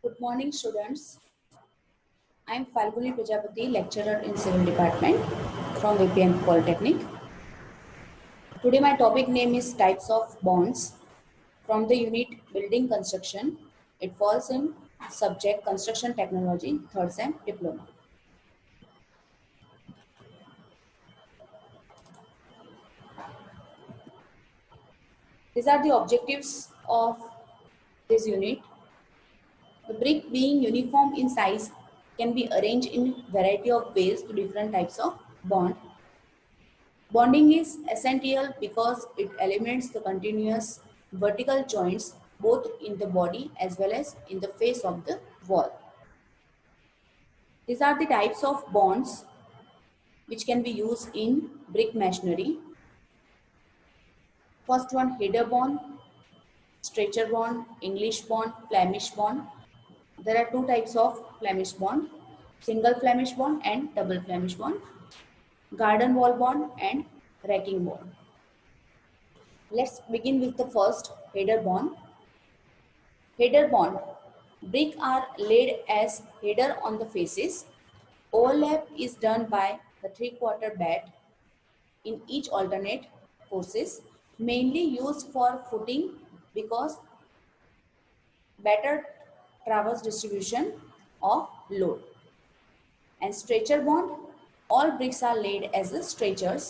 Good morning, students. I am Falguni Prajapati, lecturer in Civil Department from VPN Polytechnic. Today, my topic name is Types of Bonds from the unit Building Construction. It falls in subject Construction Technology, third sem diploma. These are the objectives of this unit. The brick being uniform in size can be arranged in variety of ways to different types of bond. Bonding is essential because it eliminates the continuous vertical joints both in the body as well as in the face of the wall. These are the types of bonds which can be used in brick masonry. First one, header bond, stretcher bond, English bond, Flemish bond. There are two types of Flemish bond, single Flemish bond and double Flemish bond, garden wall bond and racking bond. Let's begin with the first, header bond. Header bond. Brick are laid as header on the faces. Overlap is done by the 3/4 bat in each alternate courses, mainly used for footing because better traverse distribution of load. And stretcher bond. All bricks are laid as stretchers.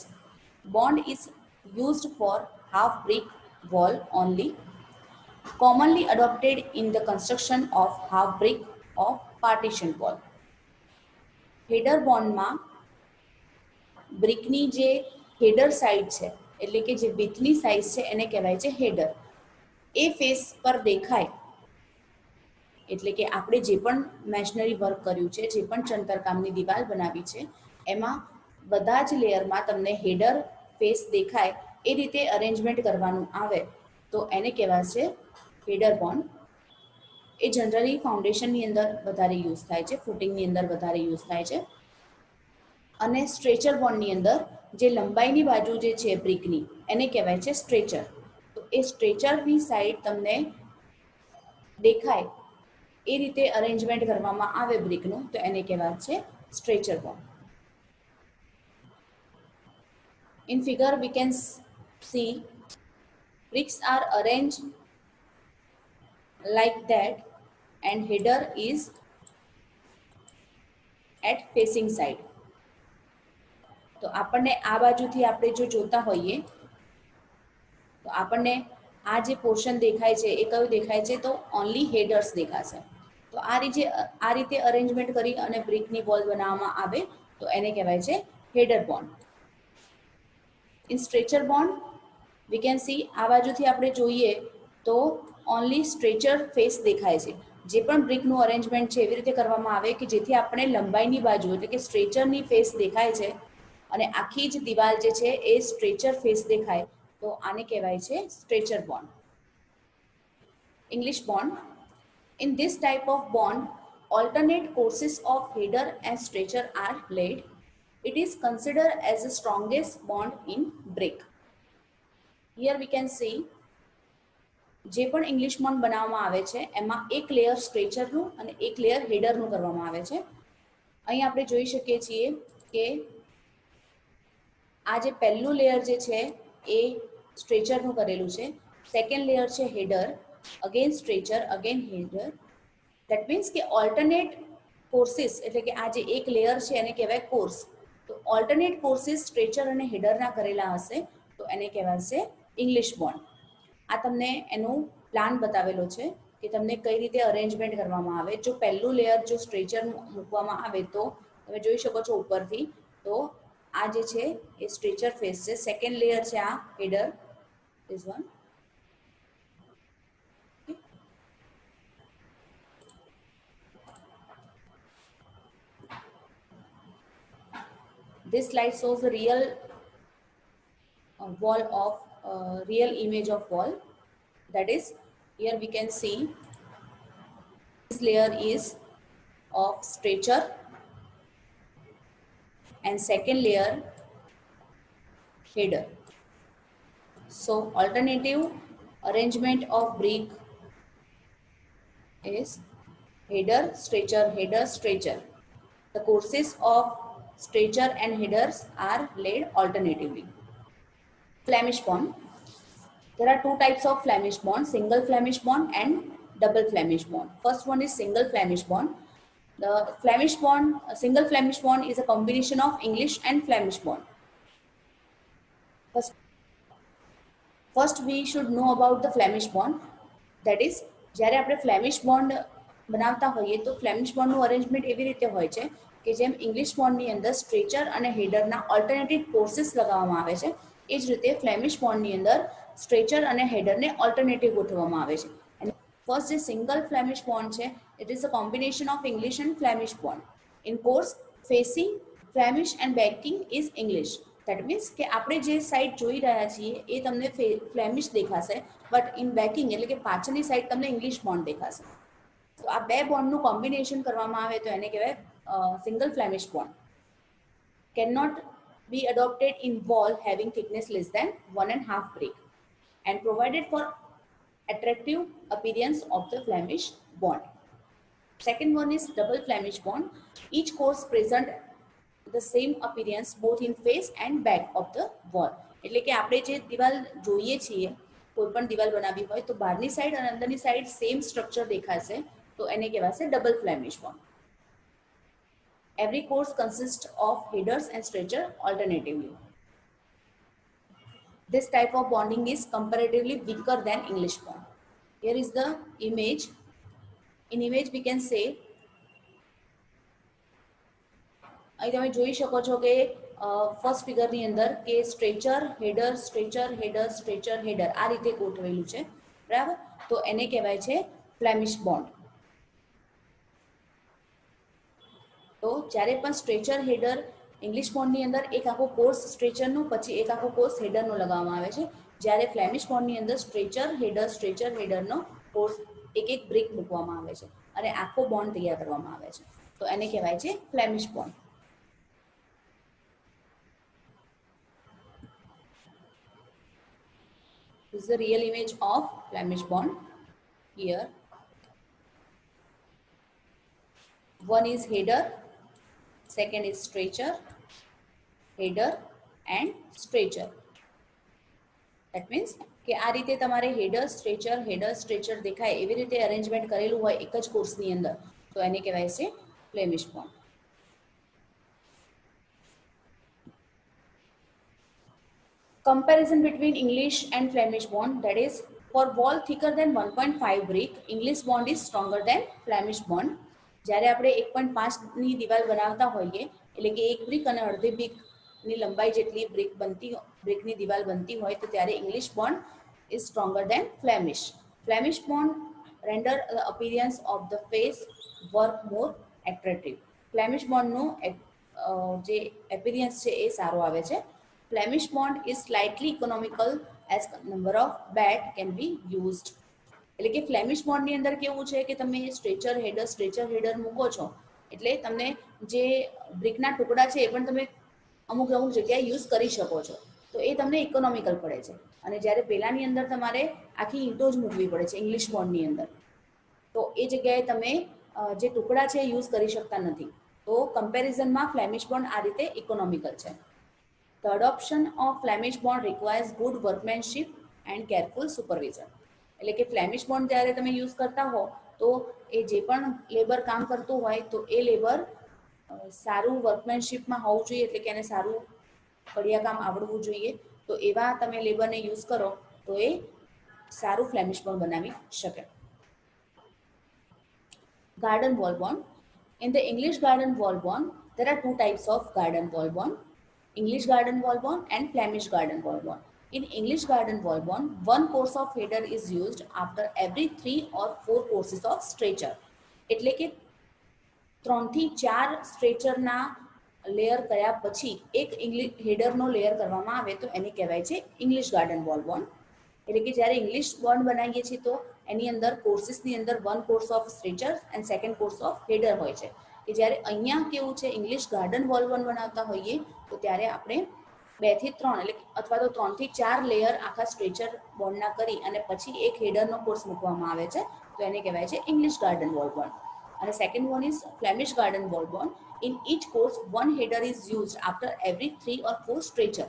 Bond is used for half brick wall only, commonly adopted in the construction of half brick of partition wall. Header બોન્ડમાં બ્રિકની જે header side છે એટલે કે જે વિથની size છે એને કહેવાય છે હેડર. એ ફેસ પર દેખાય એટલે કે આપણે જે પણ મેશનરી વર્ક કર્યું છે, જે પણ ચણતરકામની દિવાલ બનાવી છે, એમાં બધા જ લેયરમાં તમને હેડર ફેસ દેખાય એ રીતે અરેન્જમેન્ટ કરવાનું આવે તો એને કહેવાશે હેડર બોન્ડ. એ જનરલી ફાઉન્ડેશનની અંદર વધારે યુઝ થાય છે, ફૂટિંગની અંદર વધારે યુઝ થાય છે. અને સ્ટ્રેચર બોન્ડની અંદર જે લંબાઈની બાજુ જે છે બ્રિકની એને કહેવાય છે સ્ટ્રેચર. તો એ સ્ટ્રેચરની સાઈડ તમને દેખાય એ રીતે અરેન્જમેન્ટ કરવામાં આવે બ્રિકનું તો એને કહેવાય છે stretcher bond. In figure we can see bricks are arranged like that and header is at facing side. તો આપણને આ બાજુથી આપણે જો જોતા હોઈએ તો આપણને આ જે પોર્શન દેખાય છે એ કયું દેખાય છે તો ઓનલી હેડર્સ દેખાશે. તો આ રીતે અરેન્જમેન્ટ કરી અને બ્રિકની વોલ બનાવવામાં આવે તો એને કહેવાય છે header bond. In stretcher bond V can C આ બાજુથી આપણે જોઈએ તો ઓનલી સ્ટ્રેચર ફેસ દેખાય છે. જે પણ બ્રિકનું અરેન્જમેન્ટ છે એવી રીતે કરવામાં આવે કે જેથી આપણે લંબાઈની બાજુ એટલે કે સ્ટ્રેચરની ફેસ દેખાય છે અને આખી જ દિવાલ જે છે એ સ્ટ્રેચર ફેસ દેખાય તો આને કહેવાય છે stretcher bond. English bond. In this type of bond, alternate courses of header and stretcher are laid. It is considered as the strongest bond in brick. Here we can see જે પણ English bond બનાવવામાં આવે છે એમાં એક layer સ્ટ્રેચરનું અને એક layer હેડરનું કરવામાં આવે છે. અહીં આપણે જોઈ શકીએ છીએ કે આ જે પહેલું લેયર જે છે એ સ્ટ્રેચરનું કરેલું છે, સેકન્ડ લેયર છે header, again stretcher, again header. That means કે ઓલ્ટરનેટ કોર્સીસ એટલે કે આ જે એક લેયર છે એને કહેવાય કોર્સ. તો ઓલ્ટરનેટ કોર્સીસ સ્ટ્રેચર અને હેડરના કરેલા હશે તો એને કહેવાશે ઇંગ્લિશ બોન્ડ. આ તમને એનો પ્લાન બતાવેલો છે કે તમને કઈ રીતે અરેન્જમેન્ટ કરવામાં આવે. જો પહેલું લેયર જો સ્ટ્રેચર મૂકવામાં આવે તો તમે જોઈ શકો છો ઉપરથી તો આ જે છે એ સ્ટ્રેચર ફેસ છે, સેકન્ડ લેયર છે આ header, this one. This slide shows the real wall of real image of wall. That is, here we can see this layer is of stretcher and second layer header. So alternative arrangement of brick is header, stretcher, header, stretcher. The courses of stretcher and headers are laid alternatively. Flemish bond. There are two types of Flemish bond, single Flemish bond and double Flemish bond. First one is single Flemish bond. The Flemish bond, a single Flemish bond is a combination of English and Flemish bond. First we should know about the Flemish bond. That is, જ્યારે આપણે Flemish bond બનાવતા હોઈએ તો Flemish બોન્ડનું arrangement એવી રીતે હોય છે કે જેમ ઇંગ્લિશ બોન્ડની અંદર સ્ટ્રેચર અને હેડરના ઓલ્ટરનેટિવ કોર્સીસ લગાવવામાં આવે છે, એ જ રીતે ફ્લેમિશ બોન્ડની અંદર સ્ટ્રેચર અને હેડરને ઓલ્ટરનેટિવ ગોઠવવામાં આવે છે. અને ફર્સ્ટ જે સિંગલ ફ્લેમિશ બોન્ડ છે, it is a combination of English and Flemish bond. In course facing Flemish and backing is English. That means કે આપણે જે સાઈડ જોઈ રહ્યા છીએ એ તમને ફ્લેમિશ દેખાશે, બટ ઇન બેકિંગ એટલે કે પાછળની સાઈડ તમને ઇંગ્લિશ બોન્ડ દેખાશે. તો આ બે બોન્ડનું કોમ્બિનેશન કરવામાં આવે તો એને કહેવાય single Flemish bond. Can not be adopted in wall having thickness less than 1.5 brick and provided for attractive appearance of the Flemish bond. Second one is double Flemish bond. Each course present the same appearance both in face and back of the wall. એટલે કે આપણે જે દિવાલ જોઈએ છીએ, કોઈ પણ દિવાલ બનાવી હોય તો બહારની સાઈડ અને અંદરની સાઈડ સેમ સ્ટ્રક્ચર દેખાશે, તો એને કહેવાશે double Flemish bond. Every course consists of headers and stretcher alternatively. This type of bonding is comparatively weaker than English bond. Here is the image. In image we can say, અહીં તમે જોઈ શકો છો કે ફર્સ્ટ ફિગરની અંદર કે stretcher header stretcher header stretcher header આ રીતે ગોઠવેલું છે, બરાબર? તો એને કહેવાય છે ફ્લેમિશ બોન્ડ. તો જ્યારે પણ સ્ટ્રેચર હેડર ઇંગ્લિશ બોન્ડની અંદર એક આખો કોર્સ સ્ટ્રેચરનો પછી એક આખો કોર્સ હેડરનો લગાવવામાં આવે છે, જ્યારે ફ્લેમિશ બોન્ડની અંદર સ્ટ્રેચર હેડરનો કોર્સ એક એક બ્રેક મૂકવામાં આવે છે અને આખો બોન્ડ તૈયાર કરવામાં આવે છે, તો એને કહેવાય છે Flemish bond. This is the real image of Flemish bond. Here, one is header, second is stretcher, header and stretcher. That means કે આ રીતે તમારે હેડર સ્ટ્રેચર દેખાય એવી રીતે અરેન્જમેન્ટ કરેલું હોય એક જ કોર્સની અંદર, તો એને કહેવાય છે Flemish bond. Comparison between English and Flemish bond, that is, for wall thicker than 1.5 brick, English bond is stronger than Flemish bond. જ્યારે આપણે 1.5ની દિવાલ બનાવતા હોઈએ એટલે કે એક બ્રિક અને અડધી બ્રિકની લંબાઈ જેટલી બ્રિકની દિવાલ બનતી હોય તો ત્યારે English bond is stronger than Flemish. Flemish bond render the appearance of the face work more attractive. Flemish bondનું જે appearance છે એ સારો આવે છે. Flemish bond is slightly economical as number of bat can be used. એટલે કે Flemish બોન્ડની અંદર કેવું છે કે તમે સ્ટ્રેચર હેડર મૂકો છો એટલે તમને જે બ્રિકના ટુકડા છે એ પણ તમે અમુક જગ્યાએ યુઝ કરી શકો છો, તો એ તમને ઇકોનોમિકલ પડે છે. અને જ્યારે પેલાની અંદર તમારે આખી ઈંટો જ મૂકવી પડે છે ઇંગ્લિશ બોન્ડની અંદર, તો એ જગ્યાએ તમે જે ટુકડા છે યુઝ કરી શકતા નથી. તો કમ્પેરિઝનમાં ફ્લેમિશ બોન્ડ આ રીતે ઇકોનોમિકલ છે. The adoption of Flemish bond requires good workmanship and careful supervision. એટલે કે ફ્લેમિશ બોન્ડ જ્યારે તમે યુઝ કરતા હો તો એ જે પણ લેબર કામ કરતું હોય તો એ લેબર સારું વર્કમેનશીપમાં હોવું જોઈએ, એટલે કે એને સારું કડિયા કામ આવડવું જોઈએ. તો એવા તમે લેબરને યુઝ કરો તો એ સારું ફ્લેમિશ બોન્ડ બનાવી શકે. Garden wall bond. In the English garden wall bond, there are two types of garden wall bond. English garden wall bond and Flemish garden wall bond. In English garden wall bond, one course of header is used after every 3 or 4 courses of stretcher. એટલે કે 3 થી 4 સ્ટ્રેચરના layer કર્યા પછી એક હેડરનો layer કરવામાં આવે તો એને કહેવાય છે ઇંગ્લિશ ગાર્ડન વોલ બોન્ડ. એટલે કે જ્યારે ઇંગ્લિશ બોન્ડ બનાવીએ છીએ તો એની અંદર કોર્સીસની અંદર 1 course of stretcher and second course of header હોય છે. કે જ્યારે અહીંયા કેવું છે ઇંગ્લિશ ગાર્ડન વોલ બોન્ડ બનાવતા હોઈએ તો ત્યારે આપણે 2 થી 3 એટલે અથવા તો 3 થી 4 લેયર આખા સ્ટ્રેચર બોન્ડના કરી અને પછી એક હેડરનો કોર્સ મૂકવામાં આવે છે, તો એને કહેવાય છે ઇંગ્લિશ ગાર્ડન વોલ બોન્ડ. અને second one is Flemish garden wall bond. In each course one header is used after every 3 or 4 stretcher.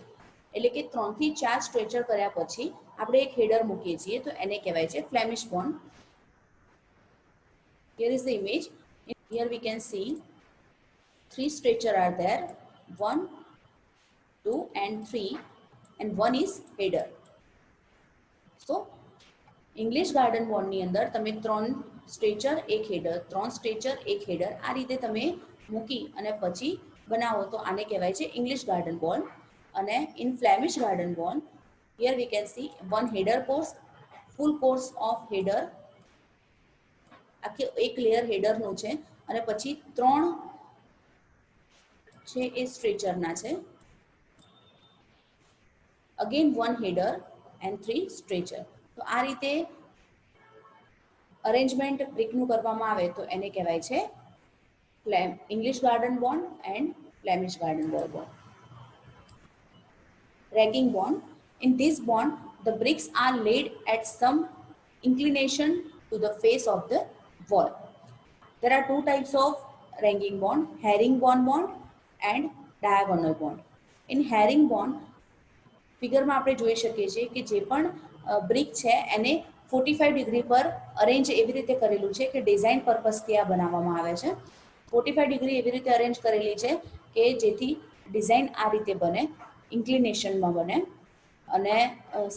એટલે કે 3 થી 4 સ્ટ્રેચર કર્યા પછી આપણે એક હેડર મૂકીએ છીએ તો એને કહેવાય છે Flemish bond. Here is the image. Here we can see 3 stretcher are there, 1, 2 and 3, and 1 is header. So English garden બોન્ડની અંદર તમે 3 સ્ટ્રેચર એક હેડર, 3 સ્ટ્રેચર એક હેડર આ રીતે તમે મૂકી અને પછી બનાવો તો આને કહેવાય છે ઇંગ્લિશ ગાર્ડન બોન્ડ. અને in Flemish garden bond here we can see 1 header course, full course of header, આખી એક લેયર હેડરનું છે અને પછી 3 છે એ સ્ટ્રેચરના છે. Again 1 header and 3 stretcher. તો આ રીતે અરેન્જમેન્ટ બ્રિકનું કરવામાં આવે તો એને કહેવાય છે English garden bond and Flemish garden wall bond. Racking bond. In this bond, the bricks are laid at some inclination to the face of the wall. There are 2 types of racking bond, herringbone bond and diagonal bond. In herringbone ફિગરમાં આપણે જોઈ શકીએ છીએ કે જે પણ brick છે એને 45 degree પર અરેન્જ એવી રીતે કરેલું છે કે ડિઝાઇન પર્પઝથી આ બનાવવામાં આવે છે. 45 ડિગ્રી એવી રીતે અરેન્જ કરેલી છે કે જેથી ડિઝાઇન આ રીતે બને, ઇન્ક્લિનેશનમાં બને. અને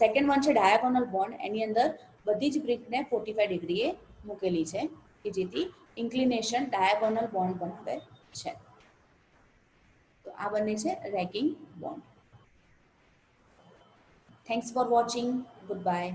સેકન્ડ વન છે ડાયાગોનલ બોન્ડ. એની અંદર બધી જ બ્રિકને 45 ડિગ્રીએ મૂકેલી છે કે જેથી ઇન્ક્લિનેશન ડાયાગોનલ બોન્ડ બનાવે છે. તો આ બંને છે રેકિંગ bond. Thanks for watching. Goodbye.